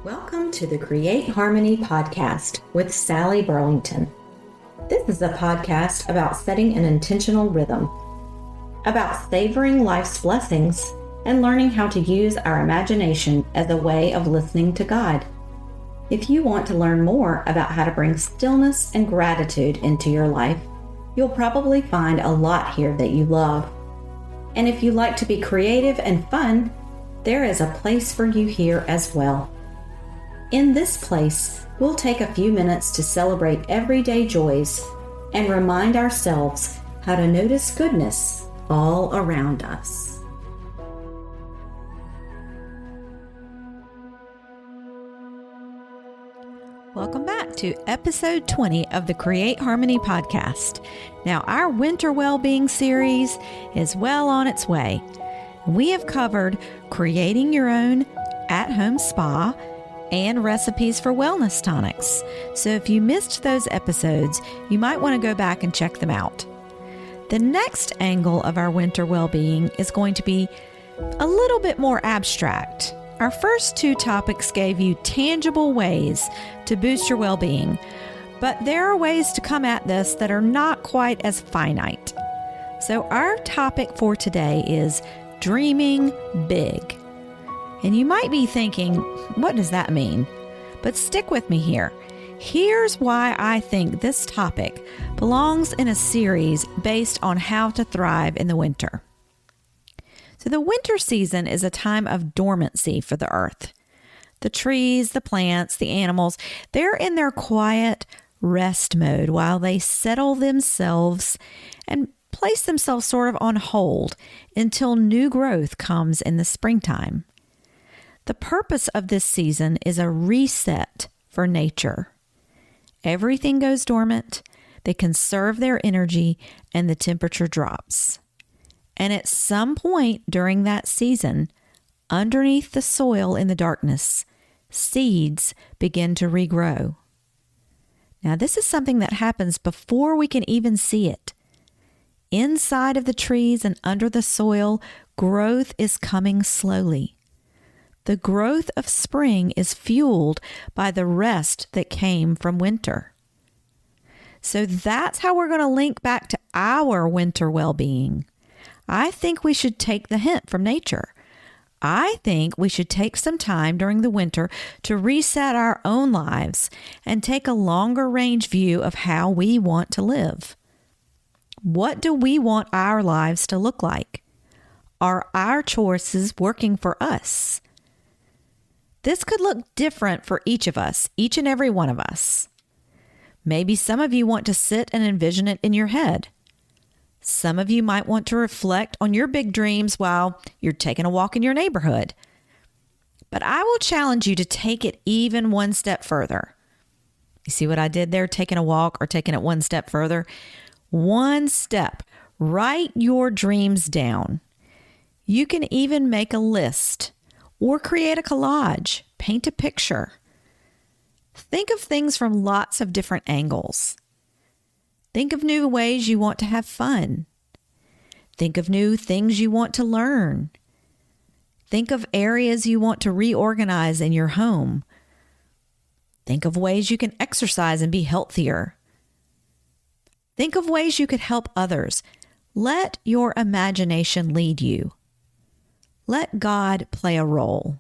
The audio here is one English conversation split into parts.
Welcome to the Create Harmony podcast with Sally Burlington. This is a podcast about setting an intentional rhythm, about savoring life's blessings and learning how to use our imagination as a way of listening to God. If you want to learn more about how to bring stillness and gratitude into your life, you'll probably find a lot here that you love. And if you like to be creative and fun, there is a place for you here as well. In this place, we'll take a few minutes to celebrate everyday joys and remind ourselves how to notice goodness all around us. Welcome back to episode 20 of the Create Harmony podcast. Now, our winter well-being series is well on its way. We have covered creating your own at-home spa and recipes for wellness tonics. So if you missed those episodes, you might want to go back and check them out. The next angle of our winter well-being is going to be a little bit more abstract. Our first two topics gave you tangible ways to boost your well-being, but there are ways to come at this that are not quite as finite. So our topic for today is dreaming big. And you might be thinking, what does that mean? But stick with me here. Here's why I think this topic belongs in a series based on how to thrive in the winter. So the winter season is a time of dormancy for the earth. The trees, the plants, the animals, they're in their quiet rest mode while they settle themselves and place themselves sort of on hold until new growth comes in the springtime. The purpose of this season is a reset for nature. Everything goes dormant, they conserve their energy, and the temperature drops. And at some point during that season, underneath the soil in the darkness, seeds begin to regrow. Now, this is something that happens before we can even see it. Inside of the trees and under the soil, growth is coming slowly. The growth of spring is fueled by the rest that came from winter. So that's how we're going to link back to our winter well-being. I think we should take the hint from nature. I think we should take some time during the winter to reset our own lives and take a longer range view of how we want to live. What do we want our lives to look like? Are our choices working for us? This could look different for each of us, each and every one of us. Maybe some of you want to sit and envision it in your head. Some of you might want to reflect on your big dreams while you're taking a walk in your neighborhood. But I will challenge you to take it even one step further. You see what I did there, taking a walk or taking it one step further? One step. Write your dreams down. You can even make a list or create a collage, paint a picture. Think of things from lots of different angles. Think of new ways you want to have fun. Think of new things you want to learn. Think of areas you want to reorganize in your home. Think of ways you can exercise and be healthier. Think of ways you could help others. Let your imagination lead you. Let God play a role.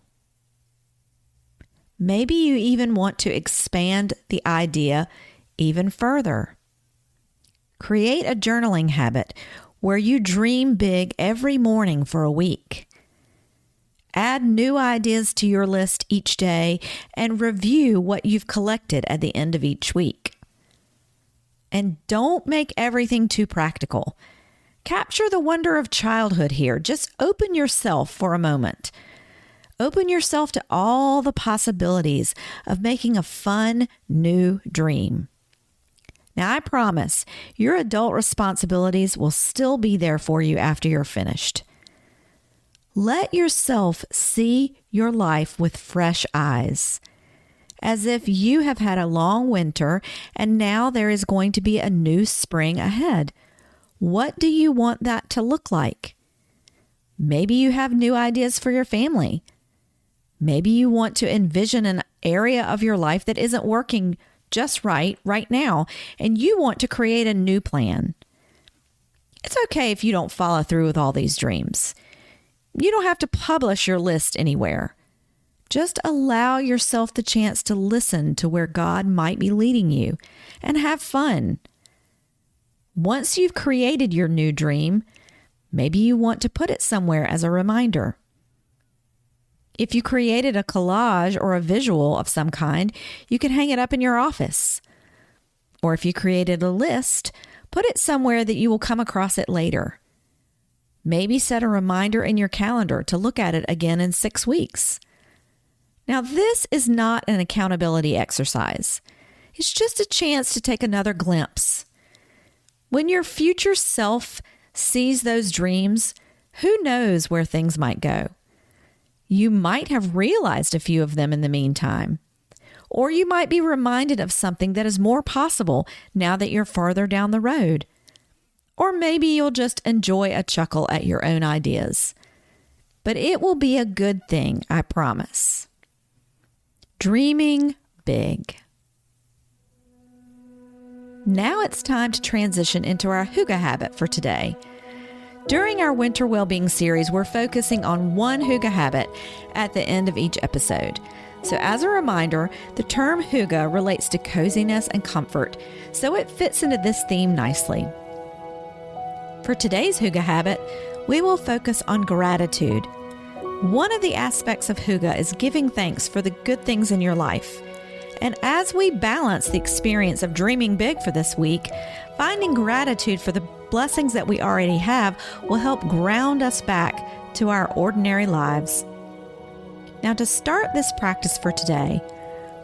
Maybe you even want to expand the idea even further. Create a journaling habit where you dream big every morning for a week. Add new ideas to your list each day and review what you've collected at the end of each week. And don't make everything too practical. Capture the wonder of childhood here. Just open yourself for a moment. Open yourself to all the possibilities of making a fun, new dream. Now, I promise your adult responsibilities will still be there for you after you're finished. Let yourself see your life with fresh eyes, as if you have had a long winter and now there is going to be a new spring ahead. What do you want that to look like? Maybe you have new ideas for your family. Maybe you want to envision area of your life that isn't working just right now, and you want to create a new plan. It's okay if you don't follow through with all these dreams. You don't have to publish your list anywhere. Just allow yourself the chance to listen to where God might be leading you and have fun. Once you've created your new dream, maybe you want to put it somewhere as a reminder. If you created a collage or a visual of some kind, you can hang it up in your office. Or if you created a list, put it somewhere that you will come across it later. Maybe set a reminder in your calendar to look at it again in 6 weeks. Now, this is not an accountability exercise. It's just a chance to take another glimpse. When your future self sees those dreams, who knows where things might go? You might have realized a few of them in the meantime. Or you might be reminded of something that is more possible now that you're farther down the road. Or maybe you'll just enjoy a chuckle at your own ideas. But it will be a good thing, I promise. Dreaming big. Now it's time to transition into our hygge habit for today. During our Winter Wellbeing series, we're focusing on one hygge habit at the end of each episode. So as a reminder, the term hygge relates to coziness and comfort, so it fits into this theme nicely. For today's hygge habit, we will focus on gratitude. One of the aspects of hygge is giving thanks for the good things in your life. And as we balance the experience of dreaming big for this week, finding gratitude for the blessings that we already have will help ground us back to our ordinary lives. Now, to start this practice for today,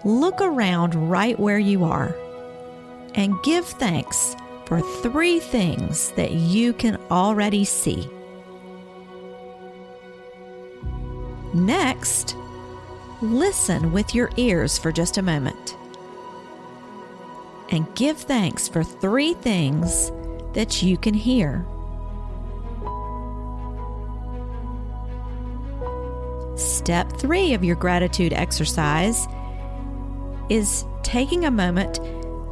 look around right where you are and give thanks for 3 things that you can already see. Next, listen with your ears for just a moment and give thanks for 3 things that you can hear. Step 3 of your gratitude exercise is taking a moment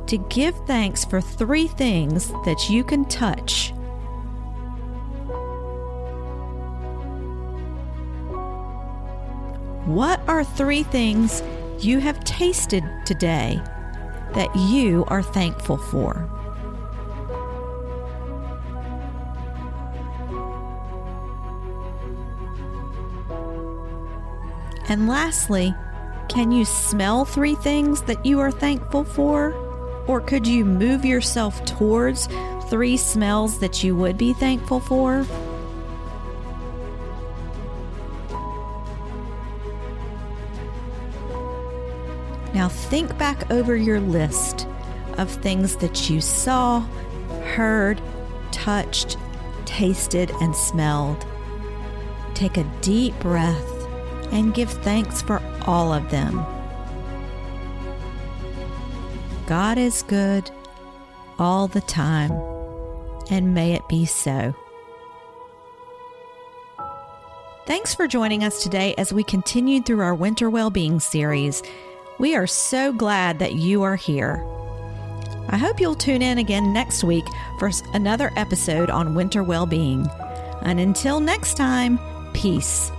to give thanks for 3 things that you can touch. What are 3 things you have tasted today that you are thankful for? And lastly, can you smell 3 things that you are thankful for? Or could you move yourself towards 3 smells that you would be thankful for? Now think back over your list of things that you saw, heard, touched, tasted, and smelled. Take a deep breath and give thanks for all of them. God is good all the time, and may it be so. Thanks for joining us today as we continue through our Winter Wellbeing series. We are so glad that you are here. I hope you'll tune in again next week for another episode on winter well-being. And until next time, peace.